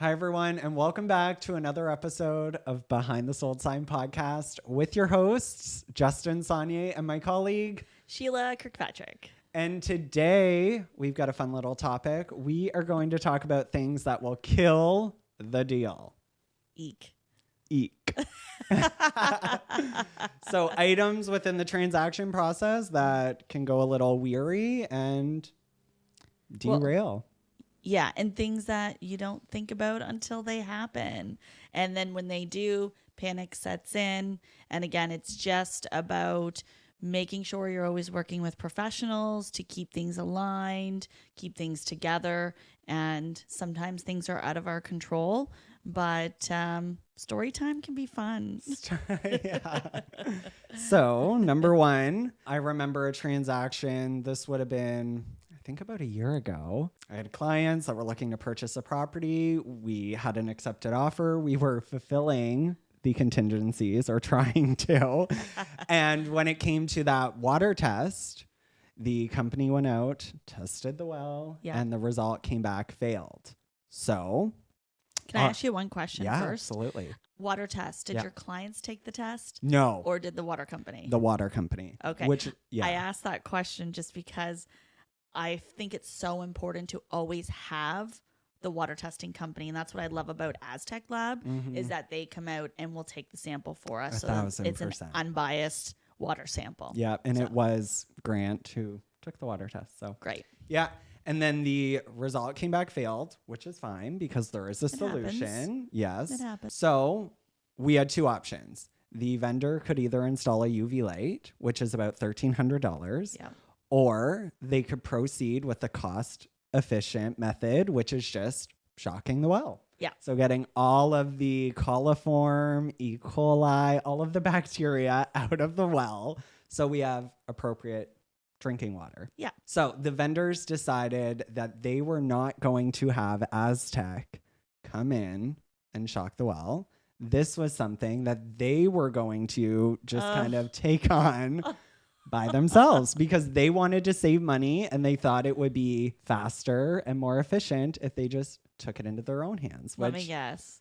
Hi, everyone, and welcome back to another episode of Behind the Sold Sign podcast with your hosts, Justin Saunier and my colleague, Sheila Kirkpatrick. And today we've got a fun little topic. We are going to talk about things that will kill the deal. Eek. So items within the transaction process that can go a little weary and derail. Yeah, and things that you don't think about until they happen. And then when they do, panic sets in. And again, it's just about making sure you're always working with professionals to keep things aligned, keep things together. And sometimes things are out of our control, but story time can be fun. Yeah. So, number one, I remember a transaction. This would have been, I think, about a year ago. I had clients that were looking to purchase a property. We had an accepted offer. We were fulfilling the contingencies or trying to. And when it came to that water test, the company went out, tested the well, and the result came back failed. So, can I ask you one question first? Yeah, absolutely. Water test. Did your clients take the test? No. Or did the water company? The water company. Okay. I asked that question just because I think it's so important to always have the water testing company. And that's what I love about Aztec Lab is that they come out and will take the sample for us. 1,000%. So it's an unbiased water sample. Yeah. And it was Grant who took the water test. So great. Yeah. And then the result came back failed, which is fine because there is a solution. Happens. Yes. It happens. So we had two options. The vendor could either install a UV light, which is about $1,300. Yeah. Or they could proceed with the cost-efficient method, which is just shocking the well. Yeah. So getting all of the coliform, E. coli, all of the bacteria out of the well so we have appropriate drinking water. Yeah. So the vendors decided that they were not going to have Aztec come in and shock the well. This was something that they were going to just kind of take on by themselves because they wanted to save money and they thought it would be faster and more efficient if they just took it into their own hands. Let me guess.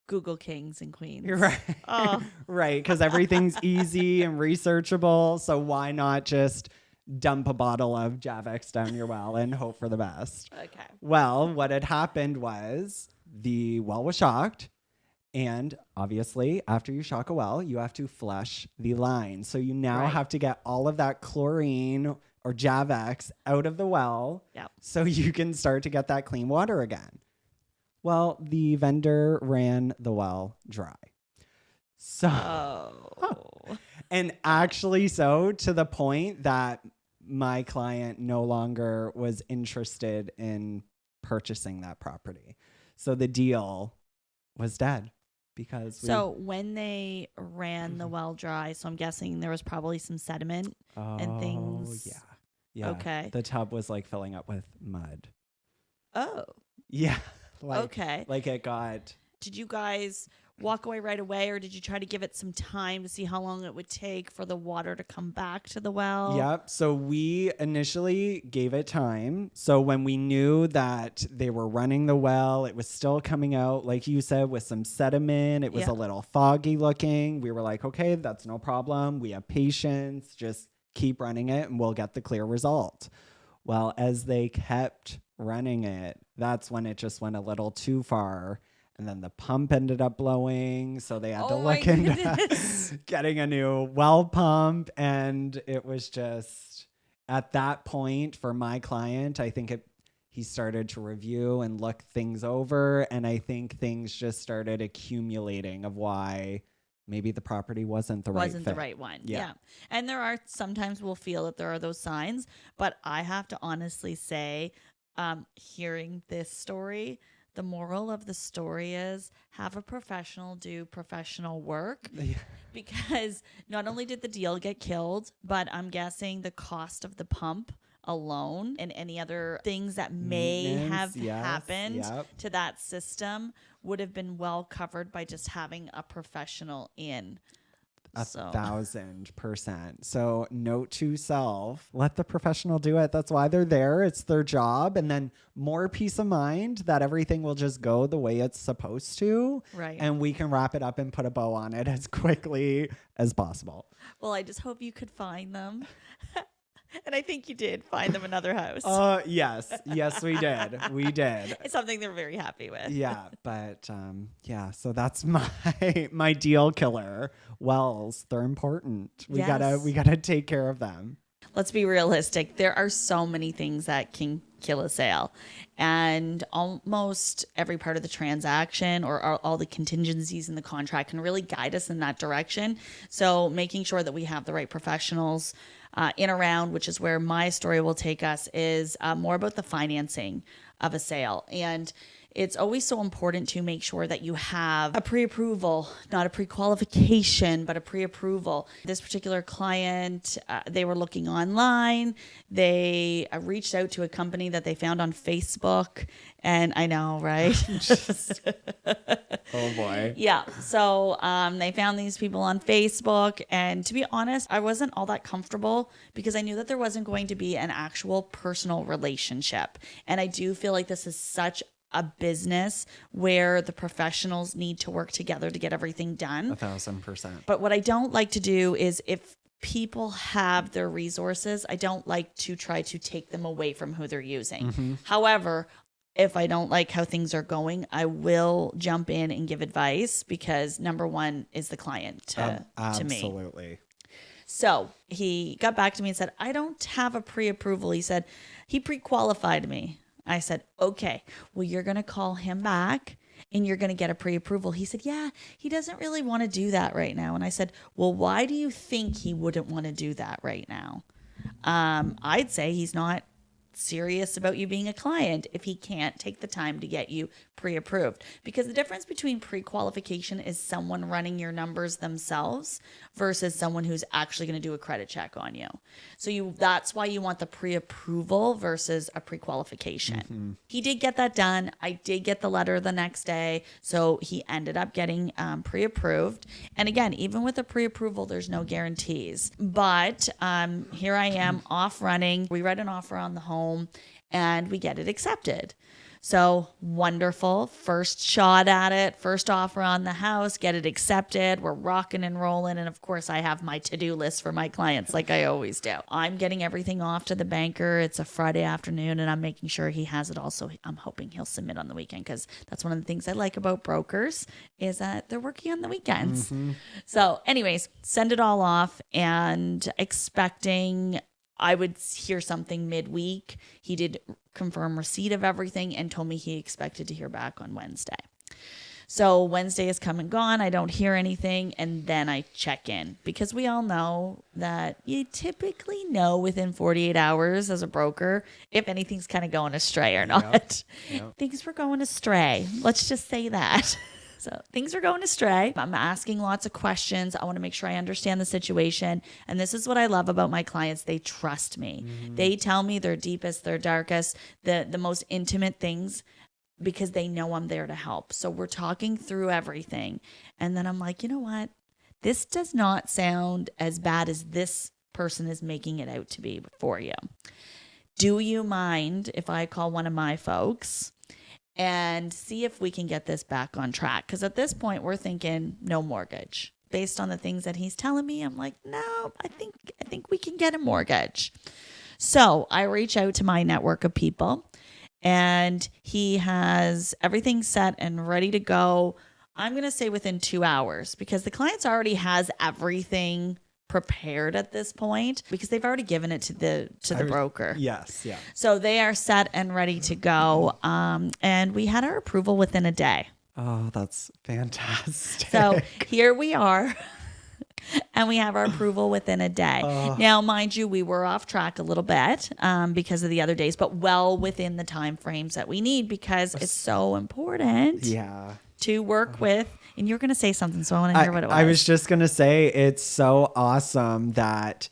Google Kings and Queens. You're right. Oh. Right, because everything's easy and researchable. So why not just dump a bottle of Javex down your well and hope for the best? Okay. Well, what had happened was the well was shocked. And obviously, after you shock a well, you have to flush the line. So you now have to get all of that chlorine or Javex out of the well so you can start to get that clean water again. Well, the vendor ran the well dry. So, and actually so to the point that my client no longer was interested in purchasing that property. So the deal was dead. Because when they ran the well dry, so I'm guessing there was probably some sediment and things. Yeah. Okay. The tub was like filling up with mud. Oh. Yeah. Okay. Like it got. Did you guys walk away right away, or did you try to give it some time to see how long it would take for the water to come back to the well? Yep. So we initially gave it time. So when we knew that they were running the well, it was still coming out, like you said, with some sediment. It was a little foggy looking. We were like, okay, that's no problem. We have patience. Just keep running it and we'll get the clear result. Well, as they kept running it, that's when it just went a little too far. And then the pump ended up blowing. So they had to look into getting a new well pump. And it was just at that point for my client, I think he started to review and look things over. And I think things just started accumulating of why maybe the property wasn't the right fit. The right one. Yeah. And there are sometimes we'll feel that there are those signs. But I have to honestly say, hearing this story, the moral of the story is have a professional do professional work because not only did the deal get killed, but I'm guessing the cost of the pump alone and any other things that may have happened to that system would have been well covered by just having a professional in. 1,000%. So note to self, let the professional do it. That's why they're there. It's their job. And then more peace of mind that everything will just go the way it's supposed to. Right. And we can wrap it up and put a bow on it as quickly as possible. Well, I just hope you could find them. And I think you did find them another house. Yes. Yes, we did. We did. It's something they're very happy with. Yeah. But so that's my deal killer. Wells, they're important. We gotta take care of them. Let's be realistic. There are so many things that can kill a sale, and almost every part of the transaction or all the contingencies in the contract can really guide us in that direction. So making sure that we have the right professionals in around, which is where my story will take us, is more about the financing of a sale. And it's always so important to make sure that you have a pre-approval, not a pre-qualification, but a pre-approval. This particular client, they were looking online. They reached out to a company that they found on Facebook. And I know, right? Oh, boy. Yeah. So they found these people on Facebook. And to be honest, I wasn't all that comfortable because I knew that there wasn't going to be an actual personal relationship. And I do feel like this is such a business where the professionals need to work together to get everything done. 1,000%. But what I don't like to do is, if people have their resources, I don't like to try to take them away from who they're using. Mm-hmm. However, if I don't like how things are going, I will jump in and give advice, because number one is the client to me. Absolutely. So he got back to me and said, I don't have a pre-approval. He said he pre-qualified me. I said, okay, well, you're going to call him back and you're going to get a pre-approval. He said, yeah, he doesn't really want to do that right now. And I said, well, why do you think he wouldn't want to do that right now? I'd say he's not serious about you being a client if he can't take the time to get you pre-approved, because the difference between pre-qualification is someone running your numbers themselves versus someone who's actually going to do a credit check on you. So that's why you want the pre-approval versus a pre-qualification. Mm-hmm. He did get that done. I did get the letter the next day. So he ended up getting pre-approved. And again, even with a pre-approval, there's no guarantees. But here I am off running. We write an offer on the home and we get it accepted. So wonderful. First shot at it, first offer on the house, get it accepted. We're rocking and rolling. And of course, I have my to-do list for my clients like I always do. I'm getting everything off to the banker. It's a Friday afternoon and I'm making sure he has it also. I'm hoping he'll submit on the weekend, because that's one of the things I like about brokers is that they're working on the weekends. Mm-hmm. So anyways, send it all off and expecting I would hear something midweek. He did confirm receipt of everything and told me he expected to hear back on Wednesday. So Wednesday has come and gone. I don't hear anything. And then I check in, because we all know that you typically know within 48 hours as a broker if anything's kind of going astray or not. Yep. Things were going astray. Let's just say that. So things are going astray. I'm asking lots of questions. I want to make sure I understand the situation. And this is what I love about my clients. They trust me. Mm-hmm. They tell me their deepest, their darkest, the most intimate things, because they know I'm there to help. So we're talking through everything. And then I'm like, you know what? This does not sound as bad as this person is making it out to be for you. Do you mind if I call one of my folks and see if we can get this back on track? Because at this point, we're thinking no mortgage. Based on the things that he's telling me, I'm like, no, I think we can get a mortgage. So I reach out to my network of people, and he has everything set and ready to go. I'm going to say within 2 hours, because the client already has everything prepared at this point, because they've already given it to the broker. Yes, yeah. So they are set and ready to go. And we had our approval within a day. Oh, that's fantastic. So here we are. And we have our approval within a day. Now, mind you, we were off track a little bit because of the other days, but well within the time frames that we need, because it's so important to work with. And you're going to say something, so I want to hear what it was. I was just going to say, it's so awesome that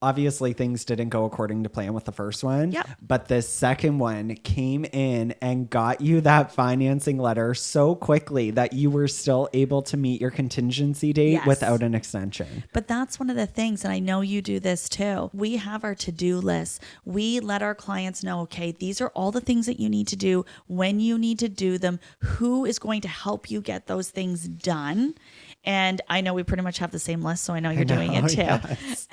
obviously things didn't go according to plan with the first one, Yep. but the second one came in and got you that financing letter so quickly that you were still able to meet your contingency date Yes. without an extension. But that's one of the things, and I know you do this too. We have our to-do list. We let our clients know, okay, these are all the things that you need to do, when you need to do them, who is going to help you get those things done. And I know we pretty much have the same list, so I know you're doing it too. Yes.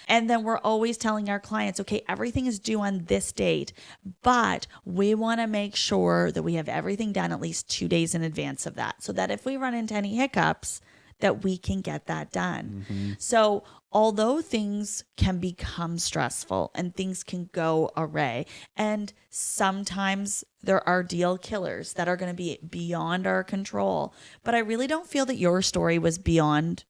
And then we're always telling our clients, okay, everything is due on this date, but we want to make sure that we have everything done at least 2 days in advance of that, so that if we run into any hiccups, that we can get that done. Mm-hmm. So although things can become stressful and things can go awry, and sometimes there are deal killers that are going to be beyond our control, but I really don't feel that your story was beyond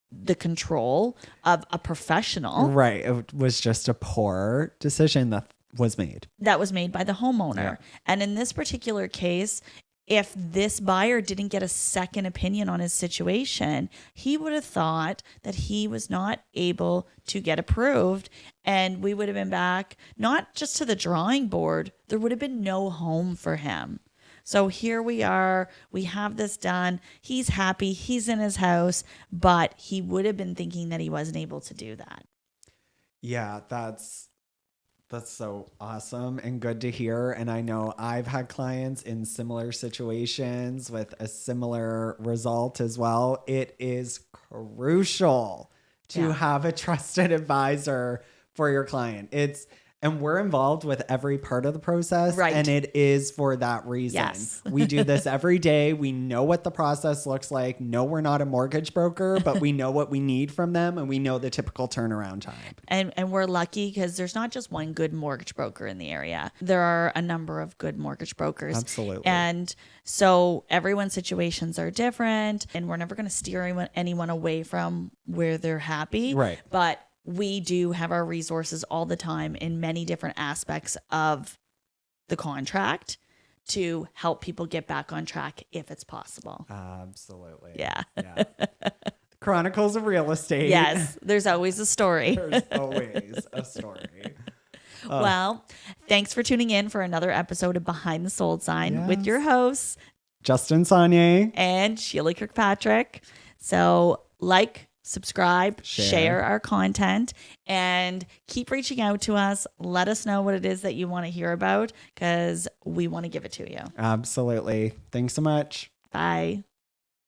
the control of a professional. Right. It was just a poor decision that was made. That was made by the homeowner. Yeah. And in this particular case, if this buyer didn't get a second opinion on his situation, he would have thought that he was not able to get approved, and we would have been back not just to the drawing board, there would have been no home for him. So here we are, we have this done, he's happy, he's in his house, but he would have been thinking that he wasn't able to do that. Yeah, that's so awesome and good to hear. And I know I've had clients in similar situations with a similar result as well. It is crucial to have a trusted advisor for your client. And we're involved with every part of the process. Right. And it is for that reason. Yes. We do this every day. We know what the process looks like. No, we're not a mortgage broker, but we know what we need from them, and we know the typical turnaround time. And we're lucky because there's not just one good mortgage broker in the area. There are a number of good mortgage brokers. Absolutely. And so everyone's situations are different, and we're never going to steer anyone away from where they're happy. Right. But we do have our resources all the time in many different aspects of the contract to help people get back on track if it's possible. Absolutely. Yeah. Yeah. Chronicles of Real Estate. Yes, there's always a story. There's always a story. Well, thanks for tuning in for another episode of Behind the Sold Sign with Yes. your hosts, Justin Saunier. and Sheila Kirkpatrick. So subscribe, share our content, and keep reaching out to us. Let us know what it is that you want to hear about, because we want to give it to you. Absolutely. Thanks so much. Bye.